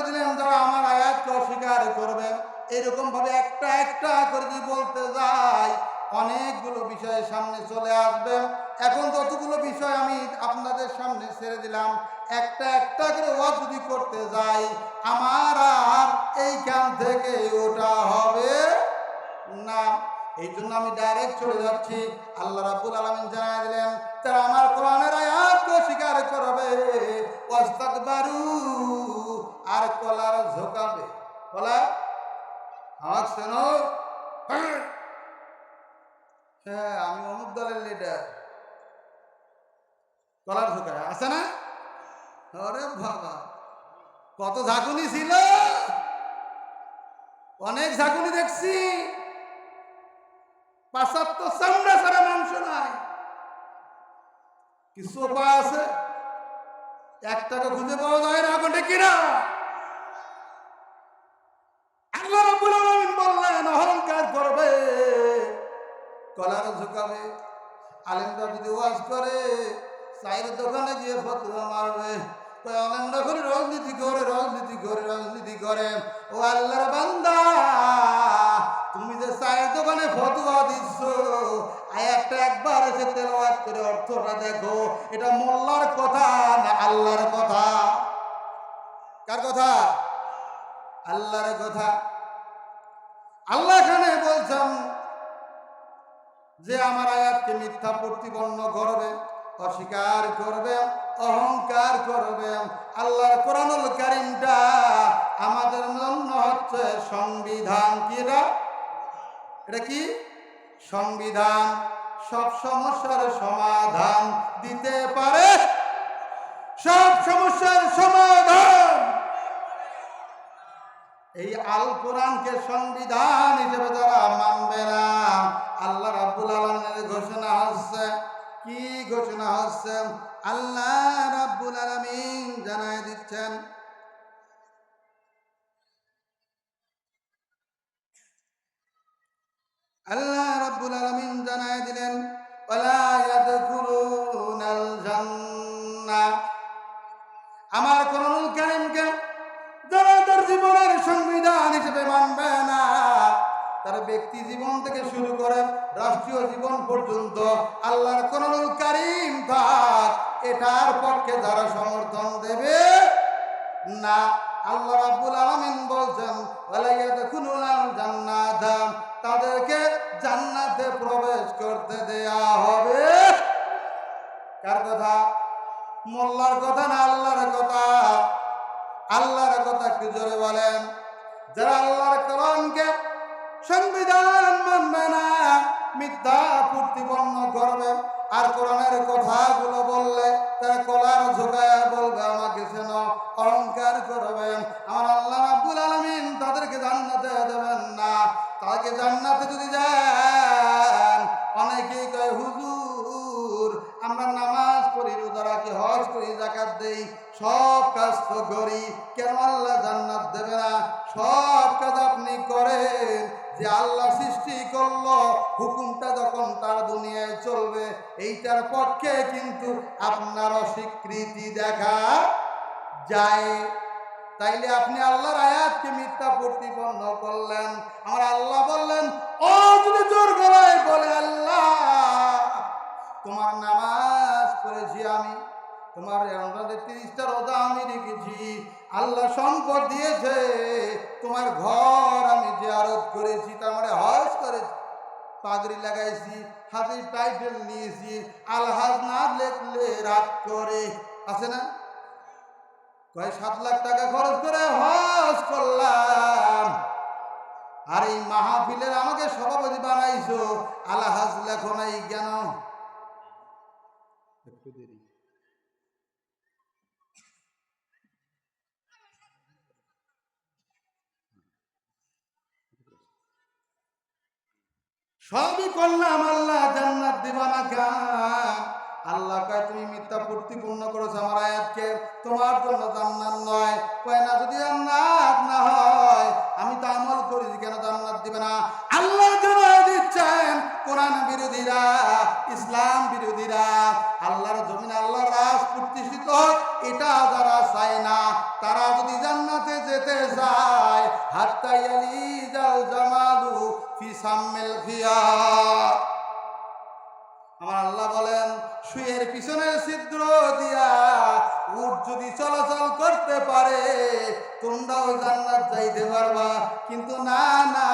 দিলেন যারা আমার আয়াতকে অস্বীকার করবে। এরকম ভাবে একটা একটা করে যদি বলতে যাই অনেকগুলো বিষয় সামনে চলে আসবে। এখন যতগুলো বিষয় আমি আপনাদের সামনে ছেড়ে দিলাম, একটা একটা করে ওয়াজ যদি করতে যাই আমার আর এইখান থেকে ওটা হবে না। এই জন্য আমি ডাইরেক্ট চলে যাচ্ছি। আল্লাহ রাব্বুল আলামিন জানাই দিলেন তারা আমার কোরআনের আয়াতকে স্বীকার করবে, ওয়াস্তাকবারু আর কলার ঝোকাবে। কলা আমার শোনো, হ্যাঁ আমি অমুক দলের লিডার, কলার ঝোকায় আছে না? আরে বাবা কত ঝাঁকুনি ছিল, অনেক ঝাঁকুনি দেখছি। পাঁচাত্ত চামড়া ছাড়া মাংস নাই, কিছু উপায় আছে, একটাকে খুঁজে পাওয়া যায় না। এখন ঠিক কিনা? আল্লাহ রাব্বুল আলামিন বললেন অহংকার করবে, কলার ঝুঁকাবে। আলেমরা যদি ওয়াজ করে চায়ের দোকানে গিয়ে ফতোয়া মারবে, আলেমরা করে রাজনীতি করে রাজনীতি করে রাজনীতি করে। ও আল্লাহর বান্দা, তুমি যে চায়ের দোকানে ফতোয়া দিচ্ছ আয়াতটা একবার এসে তেলাওয়াত করে অর্থটা দেখো, এটা মোল্লার কথা না আল্লাহর কথা? কার কথা? আল্লাহর কথা। আল্লাহ এখানে বলছেন যে আমার আয়াতকে মিথ্যা প্রতিপন্ন করবে, অস্বীকার করবে, অহংকার করবে। আল্লাহর কোরআনুল কারীমটা আমাদের জন্য হচ্ছে সংবিধান। কি এটা কি সংবিধান? সব সমস্যার সমাধান দিতে পারে, সব সমস্যার সমাধান। এই আল কোরআনকে সংবিধান হিসেবে যারা মানবে না, আল্লাহ রাব্বুল আলামিনের ঘোষণা হচ্ছে, কি ঘোষণা হচ্ছে? আল্লাহ রাব্বুল আলামিন জানায় দিচ্ছেন, আল্লাহ রাব্বুল আলামিন জানায় দিলেন ওয়ালা ইয়াদখুলুনাল জান্নাহ। আমার কোরআনুল কারীমকে যারা তার জীবনের সংবিধান হিসেবে মানবে না, তার ব্যক্তি জীবন থেকে শুরু করে রাষ্ট্রীয় জীবন পর্যন্ত আল্লাহর কোরআনুল কারীম থাক, এটার পক্ষে যারা সমর্থন দেবে না, আল্লাহ রাব্বুল আলামিন বলছেন ওয়ালা ইয়াদখুলুনাল জান্নাত, তাদেরকে জান্নাতে প্রবেশ করতে দেয়া হবে। কার কথা? মোল্লার কথা না আল্লাহর কথা? আল্লাহর কথা একটু জোরে বলেন। যারা আল্লাহর কোরআনকে সংবিধান মানবে না, মিথ্যা প্রতিপন্ন করবে, আর কোরআনের কথাগুলো বললে তারা কলার ঝুঁকায় বলবে আমাকে যেন, অহংকার করবে, আমার আল্লাহ রাব্বুল আলামিন তাদেরকে জান্নাতে দেবেন না। তাকে জান্নাতে যদি যান, অনেকেই কয় হুজুর আমরা নামাজ পড়ি, রোজা রাখি, হজ করি, যাকাত দেই, সব কাজ তো করি, কেন আল্লাহ জান্নাত দেবে না? সব কাজ আপনি করেন, যে আল্লাহ সৃষ্টি করলো, হুকুমটা যখন তার দুনিয়ায় চলবে, এইটার পক্ষে কিন্তু আপনার অস্বীকৃতি দেখা যায়। তাইলে আপনি আল্লাহর আয়াতকে মিথ্যা প্রতিপন্ন করলেন। আমার আল্লাহ বললেন, ও যদি জোর গলায় বলে আল্লাহ তোমার নামাজ পড়েছি আমি, তোমার 30টা রোজা আমি রেখেছি, আল্লাহ সম্পদ দিয়েছে, তোমার ঘর আমি জিয়ারত করেছি, তার মানে হজ করেছি, পাগড়ি লাগাইছি, হাজির টাইটেল নিয়েছি, আলহাজ না লেখলে রাত করে, আছে না? 7 লাখ টাকা খরচ করে হজ করলাম, আর এই মাহফিলের আমাকে সভাপতি বানাইছো, আলহাজ লেখো নাই কেন? একটু দেরি। সবই করলাম, আল্লাহ জান্নাত দিবা না কেন? আল্লাহ কয় তুমি মিথ্যা প্রতিপন্ন করেছো আমার আয়াতকে, তোমার জন্য জান্নাত নয়। কয় না, যদি জান্নাত না হয় আমি তো আমল করেছি, কেন জান্নাত দিবে না? আল্লাহ জানায় দিচ্ছেন কোরআন বিরোধীরা, ইসলাম বিরোধীরা, আল্লাহর জমিনে আল্লাহর রাজ প্রতিষ্ঠিত হোক এটা যারা চায় না, তারা যদি জান্নাতে যেতে হাত্তা ইয়ালিজাল জামালু ফি সাম্মিল খিয়ার। আমার আল্লাহ বলেন, শুয়ের পিছনে ছিদ্র দিয়া উট যদি চলাচল করতে পারে তোমরাও জান্নাত যাইতে পারবা, কিন্তু না না,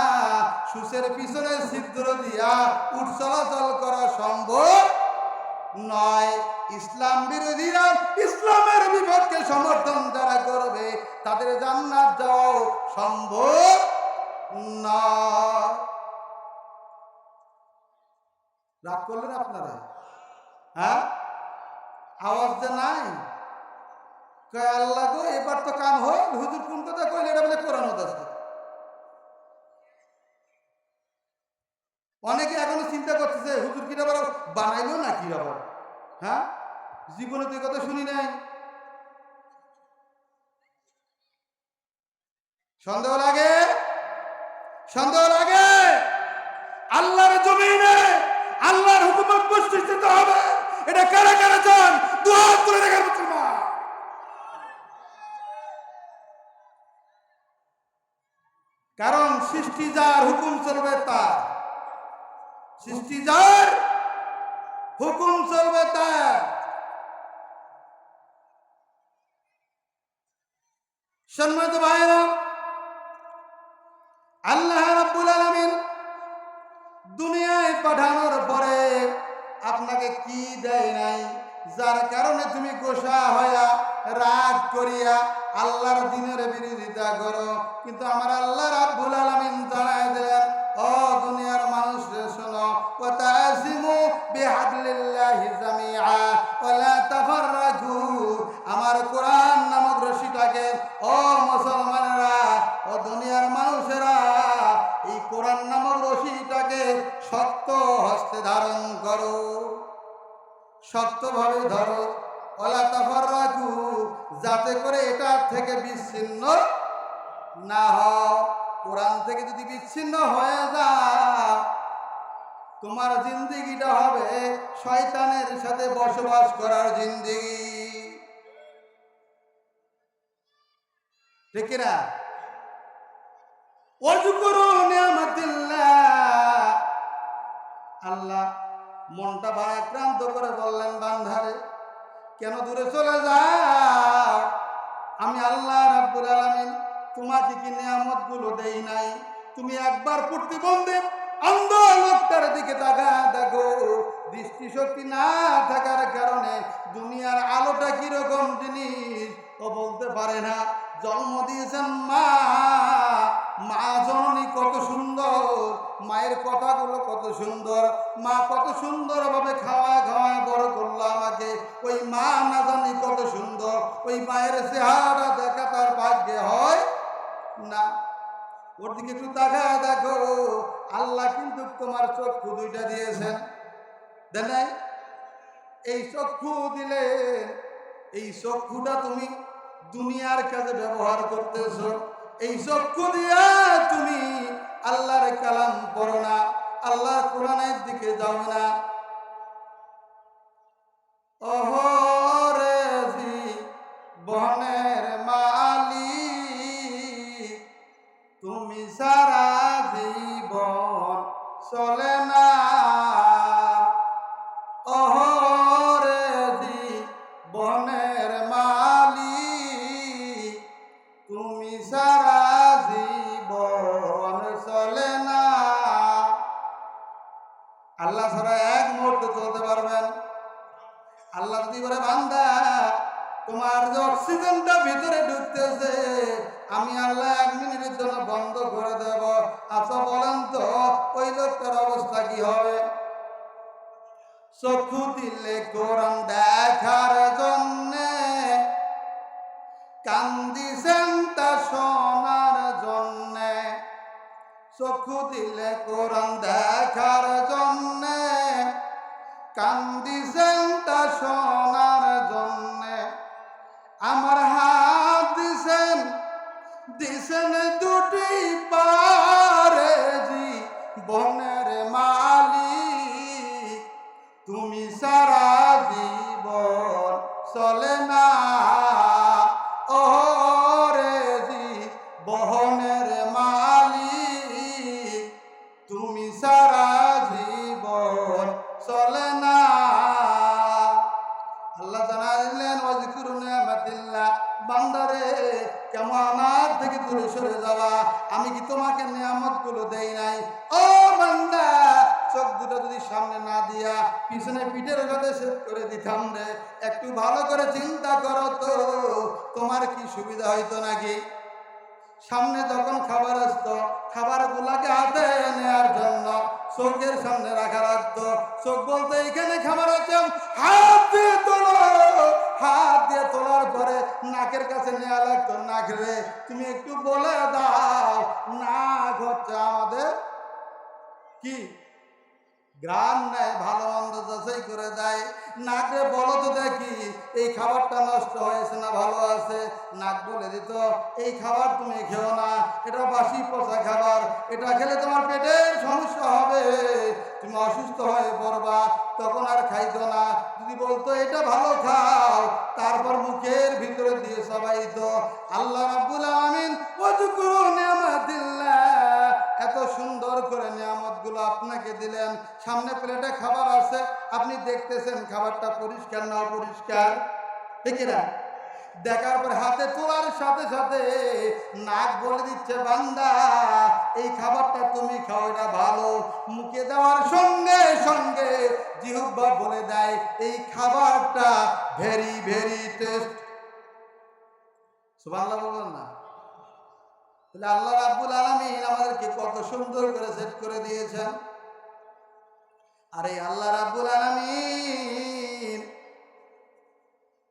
সুসের পিছনে ছিদ্র দিয়া উট চলাচল করা সম্ভব নয়। ইসলাম বিরোধীরা, ইসলামের বিপক্ষে সমর্থন যারা করবে তাদের জান্নাত যাওয়া সম্ভব নয়। রাগ করলেন আপনারা? হ্যাঁ, আওয়াজ যে নাই। আল্লাহ গো, এবার তো কান হয়, হুজুর কোন কথা কইলে এটা বলে কোরআন আছে। অনেকে এখনো চিন্তা করতেছে হুজুর কিনা বড় বানাইলো না কি আবার। হ্যাঁ, জীবনে তো কথা শুনি নাই। সন্দেহ লাগে, সন্দেহ লাগে। আল্লাহর জমিনে আল্লাহর হুকুমত প্রতিষ্ঠিত হবে, এটা কারা কারা চান? দুই হাত তুলে দেখার মুসলমান। কারণ সৃষ্টি যার, হুকুম চলবে তার। সৃষ্টি যার, হুকুম চলবে তার। সম্মানিত ভাইরা, আল্লাহ রাব্বুল আলামিন দুনিয়ায় পাঠানোর পরে আপনাকে কি দেয় নাই, যার কারণে তুমি গোসা হইয়া রাগ করিয়া আল্লাহর দ্বীনের বিরোধিতা করো। কিন্তু আমার আল্লাহ রাব্বুল আলামিন জানায় দিলেন, ও দুনিয়ার মানুষ শোনো, ওয়াতাসিমু বিহাবলিল্লাহি জামিআ ওয়ালা তাফাররাকু। আমার কোরআন নামক রশিটাকে, ও মুসলমানেরা, ও দুনিয়ার মানুষেরা, এই কোরআন নামক রশিটাকে শক্ত হস্তে ধারণ করো, শক্তভাবে ধরো। ওয়ালা তাফাররাকু, যাতে করে এটা থেকে বিচ্ছিন্ন না হও। কোরআন থেকে যদি বিচ্ছিন্ন হয়ে যাও, তোমার জিন্দেগিটা হবে শয়তানের সাথে বসবাস করার জিন্দেগি। ঠিক না? ওয়াজকুরু নিয়ামাতিল্লাহ। আল্লাহ মনটা ভারাক্রান্ত করে বললেন, বান্দারে কেন দূরে চলে যাও? আমি আল্লাহ রাব্বুল আলামিন তোমাকে কি নিয়ামত গুলো দেই নাই? তুমি একবার প্রতিবন্ধী অন্ধ লোকটার দিকে তাকায় দেখো, দৃষ্টিশক্তি না থাকার কারণে দুনিয়ার আলোটা কিরকম জিনিস ও বলতে পারে না। জন্ম দিয়েছেন মা, মা জননী কত সুন্দর, মায়ের কথাগুলো কত সুন্দর, মা কত সুন্দরভাবে খাওয়া খাওয়া বড় করলো আমাকে। ওই মা না জানি কত সুন্দর, ওই মায়ের চেহারা দেখা তার ভাগ্যে হয় না। ওর দিকে একটু তাকায় দেখো, আল্লাহ কিন্তু তোমার চক্ষু দুইটা দিয়েছেন, দেন নাই? এই চক্ষু দিলে, এই চক্ষুটা তুমি দুনিয়ার কাজে ব্যবহার করতেছো। এই চক্ষু দিয়া তুমি আল্লাহর কালাম পড়ো না, আল্লাহর কোরআনের দিকে যাও না। ওহরে জীবনের মালিক, তুমি সারা জীবন চলে না। ওহরে জীবনের মালিক, তুমি সারা জীবন চলে না। আল্লাহ ছাড়া এক মুহূর্ত চলতে পারবেন? আল্লাহ যদি বলে, বান্দা তোমার যে অক্সিজেনটা ভিতরে ঢুকতেছে আমি আল্লাহ 1 মিনিটের জন্য বন্ধ করে দেব, আচ্ছা বলেন তো ওই লোকটার অবস্থা কি হবে? চক্ষু দিলে কোরআন দেখার জন্যে, কান দিছেন তা শোনার জন্যে। চক্ষু দিলে কোরআন দেখার জন্যে, কান দিছেন তা শোনার জন্যে। আমার হাত দিছেন, দিছেন দুটি পারে জীবনের মালিক, তুমি সারা জীবন চলে না। ওরে জীবনের মালিক, বান্দারে কেমন আমার থেকে দূরে সরে যাওয়া, আমি কি তোমাকে নিয়ামতগুলো দেই নাই? ও বান্দা, চোখ দুটো যদি সামনে না দিয়া পিছনে পিঠের সাথে সেট করে দিতাম রে, একটু ভালো করে চিন্তা করো তো তোমার কি সুবিধা হইতো নাকি? সামনে যখন খাবার আসতো, খাবারগুলাকে হাতে নেওয়ার জন্য চোখের সামনে রাখা লাগতো। চোখ বলতে এইখানে খাবার আছে, হাত দিয়ে তোলো। হাত দিয়ে তোলার পরে নাকের কাছে নেওয়া লাগতো। নাক রে তুমি একটু বলে দাও, নাক হচ্ছে আমাদের কি গ্রাম নেয়, ভালো মন্দ যাচাই করে দেয়। নাকে বলো তো দেখি এই খাবারটা নষ্ট হয়েছে না ভালো আছে। নাক বলে দিত এই খাবার তুমি খেও না, এটা বাসি পচা খাবার, এটা খেলে তোমার পেটের সমস্যা হবে, তুমি অসুস্থ হয়ে পড়বা। তখন আর খাইতো না। যদি বলতো এটা ভালো খাও, তারপর মুখের ভিতরে দিয়ে সবাইতো। আল্লাহ রাব্বুল আলামিন ওয়াজকুরু নিয়ামাতিল্লাহ, এত সুন্দর করে নিয়ামতগুলো আপনাকে দিলেন। সামনে প্লেটে খাবার আছে, আপনি দেখতেছেন খাবারটা পরিষ্কার না অপরিষ্কার, ঠিক না? দেখার পর হাতে তোলার সাথে সাথে নাক বলে দিচ্ছে বান্দা এই খাবারটা তুমি খাও, এটা ভালো। মুখে দেওয়ার সঙ্গে সঙ্গে জিহ্বা বলে দেয় এই খাবারটা ভেরি ভেরি টেস্ট। সুবহানাল্লাহ বলবেন না? তাহলে আল্লাহ রাব্বুল আলামিন আমাদেরকে কত সুন্দর করে সেট করে দিয়েছেন। আর এই আল্লাহ রাব্বুল আলামিন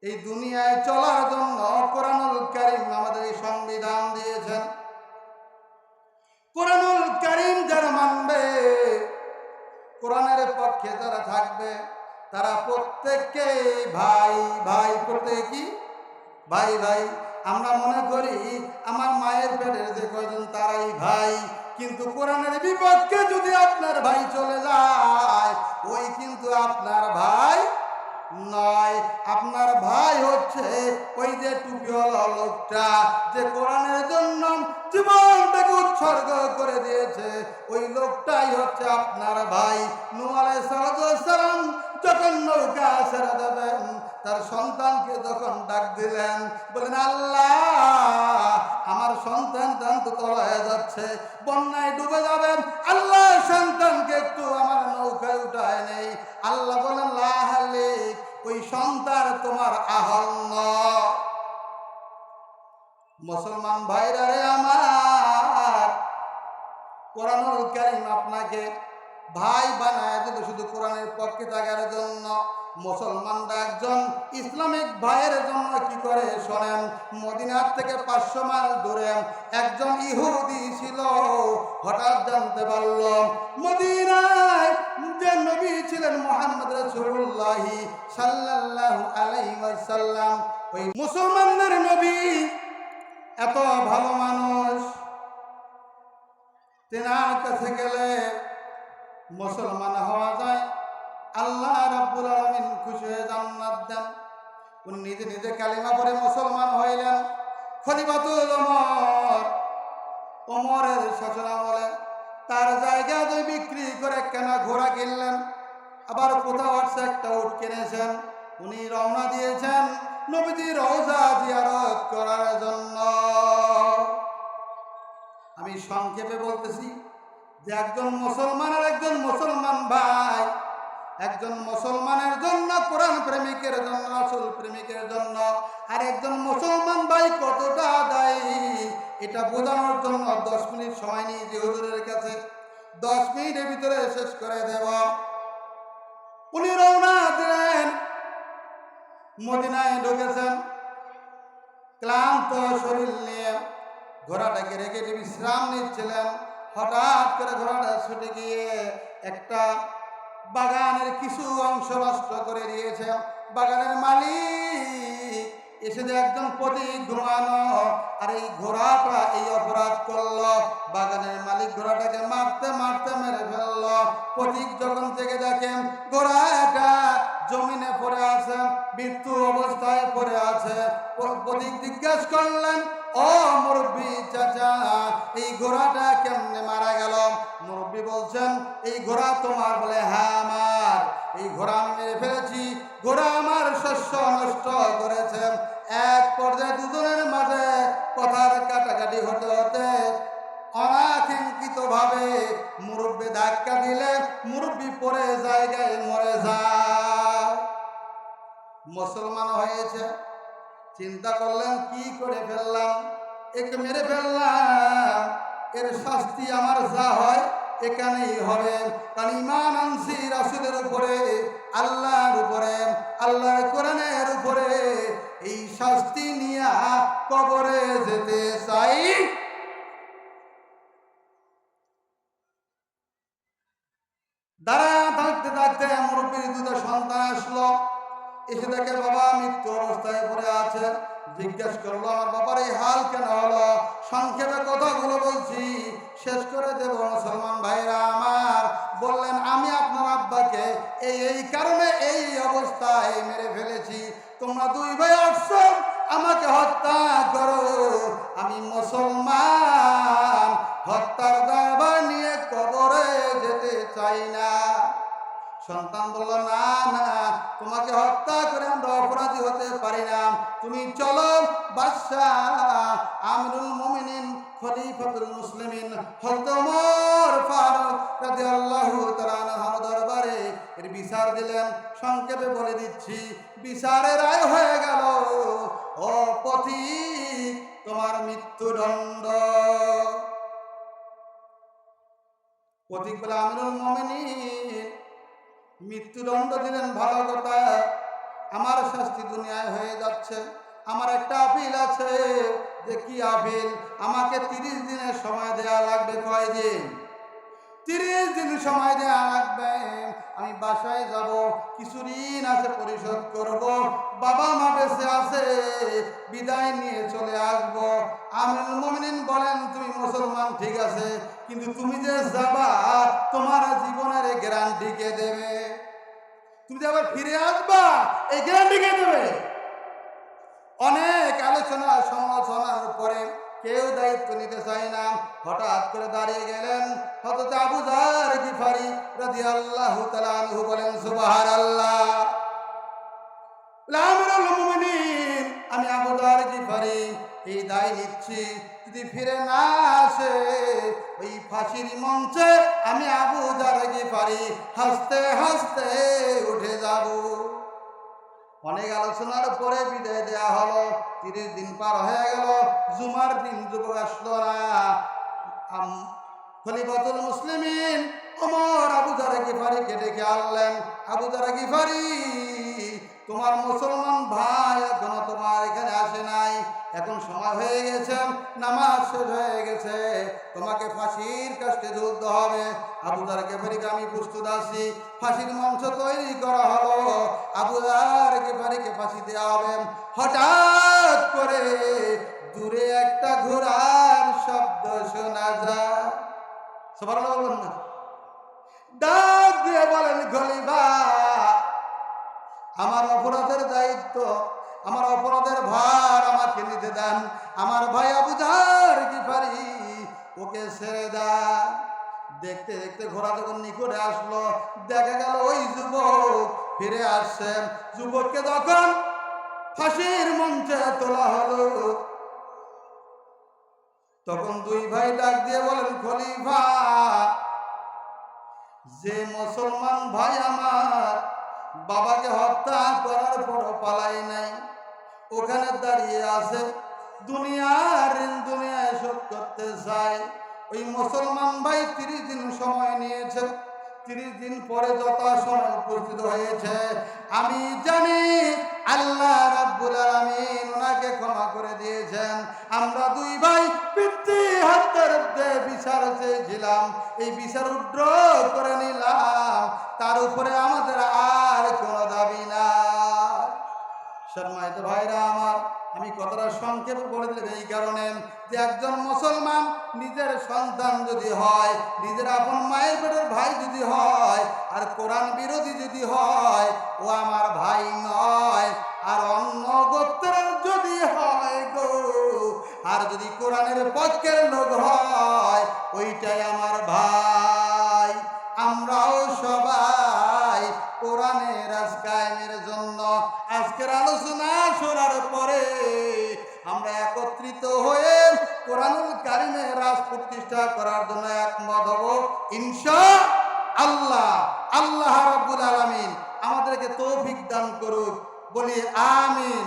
এই দুনিয়ায় চলার জন্য কোরআনুল কারীম আমাদের এই সংবিধান দিয়েছেন। কোরআনুল কারীম যারা মানবে, কোরআনের পক্ষে যারা থাকবে, তারা প্রত্যেককে ভাই ভাই, প্রত্যেকে কি ভাই ভাই। আমরা মনে করি আমার মায়ের পেটের যে কয়জন তারাই ভাই, কিন্তু কোরআনের বিপক্ষে যদি আপনার ভাই চলে যায়, ওই কিন্তু আপনার ভাই নয়। আপনার ভাই হচ্ছে ওই যে টুপিওয়ালা লোকটা, যে কোরআনের জন্য জীবনটাকে উৎসর্গ করে দিয়েছে, ওই লোকটাই হচ্ছে আপনার ভাই। নূহ আলাইহিস সালাম যখন নৌকা ছেড়ে দেবেন, তার সন্তানকে যখন ডাক দিলেন, বলেন আল্লাহ আমার সন্তান তো তলায় যাচ্ছে, বন্যায় ডুবে যাবেন, আল্লাহ সন্তানকে একটু আমার নৌকায় উঠায় নেই। আল্লাহ বলেন লা হালিক, ওই সন্তান তোমার আহল নয়। মুসলমান ভাইরা রে আমার, কোরআনুল কারীম আপনাকে ভাই বানায় দিল শুধু কোরআনের পক্ষে থাকার জন্য। মুসলমানরা একজন ইসলামিক ভাইয়ের জন্য কি করে শোনেন। মদিনার থেকে 500 মাইল দূরে একজন ইহুদি ছিল। হঠাৎ জানতে পারল মদিনায় যে নবী ছিলেন মুহাম্মদ রাসূলুল্লাহ সাল্লাল্লাহু আলাইহি ওয়াসাল্লাম, ওই মুসলমানদের নবী এত ভালো মানুষ, তেনার কাছে গেলে মুসলমান হওয়া যায়। আল্লাহ রাব্বুল আলামিন খুশি হয়ে জান্নাত দেন। উনি নিজে নিজে কালিমা পড়ে মুসলমান হইলেন। খলিফাতুল ওমরের শাসনামলে তার জায়গা জমি বিক্রি করে কেনা ঘোড়া কিনলেন, আবার কোথাও আছে একটা উট কিনেছেন। উনি রওনা দিয়েছেন নবীজির রওজা জিয়ারত করার জন্য। আমি সংক্ষেপে বলতেছি যে একজন মুসলমানের একজন মুসলমান ভাই, একজন মুসলমানের জন্য, কোরআন প্রেমিকের জন্য, রাসূল প্রেমিকের জন্য আর একজন মুসলমান ভাই কতটা দায়ী, এটা বোঝানোর জন্য 10 মিনিট সময় নিয়েছি হুজুরের কাছে। 10 মিনিটের ভিতরে শেষ করে দেব। উনি রওনা দিলেন, মদিনায় ঢুকেছেন, ক্লান্ত শরীর নিয়ে ঘোড়াটাকে রেখে বিশ্রাম নিচ্ছিলেন। হঠাৎ করে ঘোড়াটা ছুটে গিয়ে একটা বাগানের কিছু অংশ নষ্ট করে দিয়েছে। বাগানের মালিক এসে একজন পথিক ঘুমানো, আর এই ঘোড়াটা এই অপরাধ করলো। বাগানের মালিক ঘোড়াটাকে মারতে মারতে মেরে ফেললো। পথিক যখন থেকে দেখেন ঘোড়াটা জমিনে পড়ে আছে, মৃত্যু অবস্থায় পড়ে আছে, পথিক জিজ্ঞেস করলেন ও মুরব্বী চাচা, এই ঘোড়াটা কেমনে মারা গেল? মুরব্বী বলছেন এই ঘোড়া তোমার? বলে হ্যাঁ আমার, এই ঘোড়া আমি মেরে ফেলেছি, ঘোড়া আমার শস্য নষ্ট করেছে। এক পর্যায়ে দুজনে হতে হতে অনাকাঙ্ক্ষিত ভাবে মুরব্বি ধাক্কা দিলে মুরব্বি পরে জায়গায় মরে যায়। মুসলমান হয়েছে, চিন্তা করলেন কি করে ফেললাম, একে মেরে ফেললাম, এর শাস্তি আমার যা হয় এখানেই হবে। কারণ ঈমান আনছি রাসূলের উপরে, আল্লাহর উপরে, আল্লাহর কোরআনের উপরে, এই শাস্তি নিয়ে কবরে যেতে চাই। দাঁড়া থাকতে থাকতে মুরব্বীর দুটো সন্তান আসলো, এসে দেখে বাবা মৃত্যু অবস্থায় পড়ে আছে। জিজ্ঞেস করলো আমার বাবার এই হাল কেন হলো? সংক্ষেপে কথাগুলো বলছি, শেষ করে দেব মুসলমান ভাইরা আমার। বললেন আমি আপনার আব্বাকে এই কারণে এই অবস্থায় মেরে ফেলেছি, তোমরা দুই ভাই আসছো আমাকে হত্যা করো, আমি মুসলমান, হত্যার দায়ভার নিয়ে কবরে যেতে চাই না। সন্তান বলল না না, তোমাকে হত্যা করে আমরা অপরাধী হতে পারি না, তুমি চলো বাদশাহ আমিরুল মুমিনিন খলিফাতুল মুসলিমিন হযরত ওমর ফারুক রাদিয়াল্লাহু তাআলা আনহুর দরবারে এর বিচার দিলেন। সংক্ষেপে বলে দিচ্ছি, বিচারের রায় হয়ে গেল, ও পথিক তোমার মৃত্যুদণ্ড। পথিক বলে আমিরুল মুমিনিন মৃত্যুদণ্ড দিলেন ভালো কথা, আমার শাস্তি দুনিয়ায় হয়ে যাচ্ছে, আমার একটা আপিল আছে। যে কি আপিল? আমাকে 30 দিনের সময় দেয়া লাগবে। কয় দিন? 30 দিন সময় দেয়া লাগবে। আমি বাসায় যাব, কিছু ঋণ আছে পরিশোধ করব, বাবা মা বেঁচে আছে, বিদায় নিয়ে চলে আসব। আমিরুল মুমিনিন বলেন তুমি মুসলমান ঠিক আছে, কিন্তু তুমি যে যাবা তোমার জীবনের গ্যারান্টি কে দেবে? তুমি যে আবার ফিরে আসবা এই গ্যারান্টি কে দেবে? অনেক আলোচনা সমালোচনার পরে কেউ দায়িত্ব নিতে চায় না। হঠাৎ করে দাঁড়িয়ে গেলেন হযরত আবু যার গিফারি রাদিয়াল্লাহু তাআলা আনহু, বলেন সুবহানাল্লাহ। আমিরুল মুমিনিন আমি আবু যার গিফারি এই দায় নিচ্ছি, যদি ফিরে না আসে ওই ফাঁসির মঞ্চে আমি আবু যার গিফারি হাসতে হাসতে উঠে যাব। অনেক আলোচনার পরে বিদায় দেয়া হলো। 30 দিন পার হয়ে গেল, জুমার দিন যুবক আসলো না। খলিফাতুল মুসলিমিন ওমর আবু যার গিফারিকে ডেকে আনলেন। আবু যার গিফারি, তোমার মুসলমান ভাই এখনো তোমার এখানে আসে নাই, এখন সময় হয়ে গেছে, নামাজ শেষ হয়ে গেছে, তোমাকে ফাঁসির কাস্টে ঝুলতে হবে। আবু যার গিফারিকে আমি প্রস্তুত আছি। ফাঁসির মঞ্চ তৈরি করা হলো, আবু যার গিফারিকে ফাঁসি দেওয়া হবে। হঠাৎ করে দূরে একটা ঘোড়ার শব্দ শোনা যায়। সুবহানাল্লাহ বলুন না। ডাক দিয়ে বলেন খলিফা, আমার অপরাধের দায়িত্ব, আমার অপরাধের ভার আমাকে নিতে দেন, আমার ভাই আবু যার গিফারি ওকে ছেড়ে দেন। দেখতে দেখতে ঘোড়া যখন নিকটে আসলো, দেখা গেল ওই যুবক ফিরে আসছে। যুবককে যখন ফাঁসির মঞ্চে তোলা হলো, তখন দুই ভাই ডাক দিয়ে বলেন খলিফা, যে মুসলমান ভাই আমার বাবাকে হত্যা করার পর পালাই নাই, ওখানে দাঁড়িয়ে আছে, দুনিয়ার ঋণ দুনিয়ায় শোধ করতে চায়। ওই মুসলমান ভাই 30 দিন সময় নিয়েছে, 30 দিন পরে যথাসময় উপস্থিত হয়েছে। আমি জানি আল্লাহ রাব্বুল আলামিন ওনাকে ক্ষমা করে দিয়েছেন। আমরা দুই ভাই পিতৃ হত্যার বিচার চেয়েছিলাম, এই বিচার উড্র করে নিলাম, তার উপরে আমাদের আর কোনো দাবি নাই। সম্মানিত ভাইরা আমার, আমি কথাটা সংক্ষেপে বলে দিলাম এই কারণে যে একজন মুসলমান নিজের সন্তান যদি হয়, নিজের আপন মায়ের পেটের ভাই যদি হয়, আর কোরআন বিরোধী যদি হয়, ও আমার ভাই নয়। আর অন্য গোত্রের যদি হয় গো, আর যদি কোরআনের পক্ষের লোক হয়, ওইটাই আমার ভাই। আমরাও সবাই কোরআনের রাজ কায়েমের জন্য আজকের আলোচনা শোনার পরে আমরা একত্রিত হয়ে কোরআনুল প্রতিষ্ঠা করার জন্য একমত হব ইনশাআল্লাহ। আল্লাহ রাব্বুল আলামিন আমাদেরকে তৌফিক দান করুক, বলি আমিন।